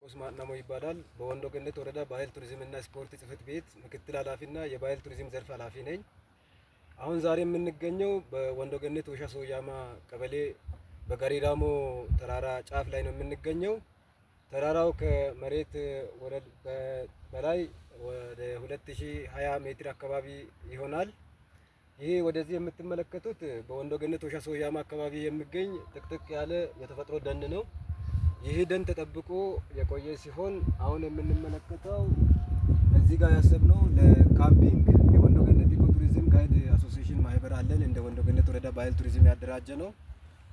ኦስማን ናሞ ይባላል። በወንዶ ገነት ወረዳ ባህል ቱሪዝም እና ስፖርት ጽሕፈት ቤት ምክትል ኃላፊና የባህል ቱሪዝም ዘርፍ ኃላፊ ነኝ። አሁን ዛሬ የምንገኘው በወንዶ ገነት ወሻ ሶያማ ቀበሌ በጋሪዳሞ ተራራ ጫፍ ላይ ነው የምንገኘው። ተራራው ከመሬት ወለል በላይ ወደ 2020 ሜትር አካባቢ ይሆናል። ይሄ ወደዚህ የምትመለከቱት በወንዶ ገነት ወሻ ሶያማ አካባቢ የሚገኝ ጥቅጥቅ ያለ የተፈጥሮ ደን ነው። ይህ ደን ተጠብቆ የቆየ ሲሆን አሁን የምንመለከተው እዚህ ጋር ያሰብነው ለካምፒንግ የወንዶ ገነት ኢኮ ቱሪዝም ጋይድ አሶሲዬሽን ማህበር አለን። እንደ ወንዶ ገነት ወረዳ ባህል ቱሪዝም ያደራጀ ነው።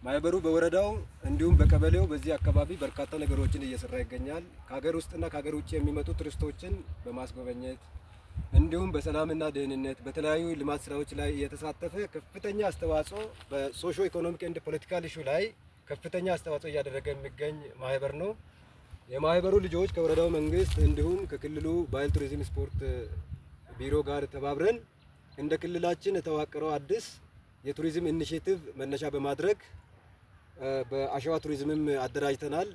ማህበሩ በወረዳው እንዲሁም በቀበሌው በዚህ አካባቢ በርካታ ነገሮችን እየሰራ ይገኛል። ከሀገር ውስጥና ከሀገር ውጭ የሚመጡ ቱሪስቶችን በማስጎበኘት እንዲሁም በሰላምና ደህንነት በተለያዩ ልማት ስራዎች ላይ እየተሳተፈ ከፍተኛ አስተዋጽኦ በሶሾ ኢኮኖሚክ ኤንድ ፖለቲካል ኢሹ ላይ ከፍተኛ አስተዋጽኦ እያደረገ የሚገኝ ማህበር ነው። የማህበሩ ልጆች ከወረዳው መንግስት እንዲሁም ከክልሉ ባህል ቱሪዝም ስፖርት ቢሮ ጋር ተባብረን እንደ ክልላችን የተዋቀረው አዲስ የቱሪዝም ኢኒሼቲቭ መነሻ በማድረግ በአሸዋ ቱሪዝምም አደራጅተናል።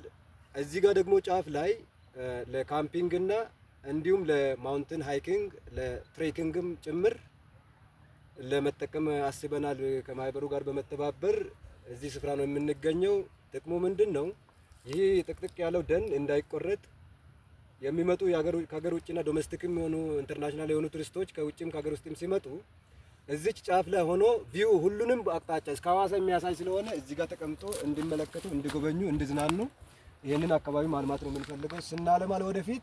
እዚህ ጋር ደግሞ ጫፍ ላይ ለካምፒንግ እና እንዲሁም ለማውንቴን ሃይኪንግ ለትሬኪንግም ጭምር ለመጠቀም አስበናል። ከማህበሩ ጋር በመተባበር እዚህ ስፍራ ነው የምንገኘው። ጥቅሙ ምንድነው? ይህ ጥቅጥቅ ያለው ደን እንዳይቆረጥ የሚመጡ ከሀገር ውጭና ዶሜስቲክም የሆኑ ኢንተርናሽናል የሆኑ ቱሪስቶች ከውጭም ከሀገር ውስጥም ሲመጡ እዚች ጫፍ ላይ ሆኖ ቪው ሁሉንም አቅጣጫ እስከ ሐዋሳ የሚያሳይ ስለሆነ እዚህ ጋር ተቀምጦ እንዲመለከቱ፣ እንዲጎበኙ፣ እንዲዝናኑ ይህንን አካባቢ ማልማት ነው የምንፈልገው። ስናለማ ወደፊት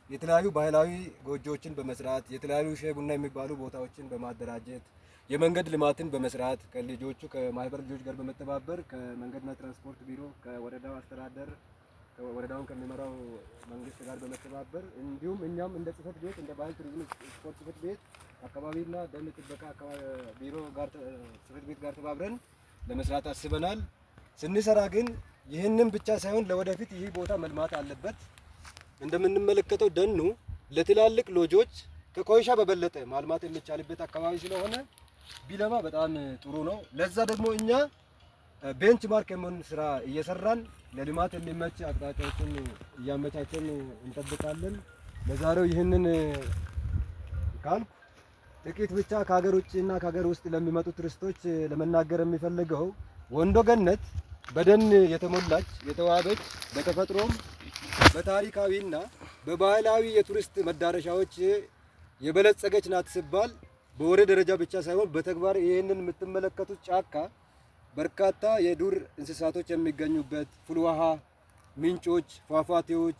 የተለያዩ ባህላዊ ጎጆዎችን በመስራት የተለያዩ ሻይ ቡና የሚባሉ ቦታዎችን በማደራጀት የመንገድ ልማትን በመስራት ከልጆቹ ከማህበር ልጆች ጋር በመተባበር ከመንገድና ትራንስፖርት ቢሮ ከወረዳው አስተዳደር ወረዳውን ከሚመራው መንግስት ጋር በመተባበር እንዲሁም እኛም እንደ ጽሕፈት ቤት እንደ ባህል ቱሪዝም ስፖርት ጽሕፈት ቤት አካባቢና ደን ጥበቃ ቢሮ ጋር ጽሕፈት ቤት ጋር ተባብረን ለመስራት አስበናል። ስንሰራ ግን ይህንን ብቻ ሳይሆን ለወደፊት ይህ ቦታ መልማት አለበት። እንደምንመለከተው ደኑ ለትላልቅ ሎጆች ከኮይሻ በበለጠ ማልማት የሚቻልበት አካባቢ ስለሆነ ቢለማ በጣም ጥሩ ነው። ለዛ ደግሞ እኛ ቤንች ማርክ የመሆን ስራ እየሰራን ለልማት የሚመች አቅጣጫዎችን እያመቻቸን እንጠብቃለን። ለዛሬው ይህንን ካልኩ ጥቂት ብቻ ከሀገር ውጭና ከሀገር ውስጥ ለሚመጡ ቱሪስቶች ለመናገር የሚፈልገው ወንዶ ገነት በደን የተሞላች የተዋበች በተፈጥሮም በታሪካዊና በባህላዊ የቱሪስት መዳረሻዎች የበለጸገች ናት ሲባል በወሬ ደረጃ ብቻ ሳይሆን በተግባር ይህንን የምትመለከቱት ጫካ በርካታ የዱር እንስሳቶች የሚገኙበት ፍልውሃ፣ ምንጮች፣ ፏፏቴዎች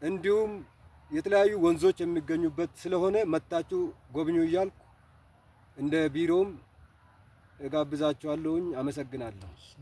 እንዲሁም የተለያዩ ወንዞች የሚገኙበት ስለሆነ መጣችሁ ጎብኙ እያልኩ እንደ ቢሮም እጋብዛችኋለሁኝ። አመሰግናለሁ።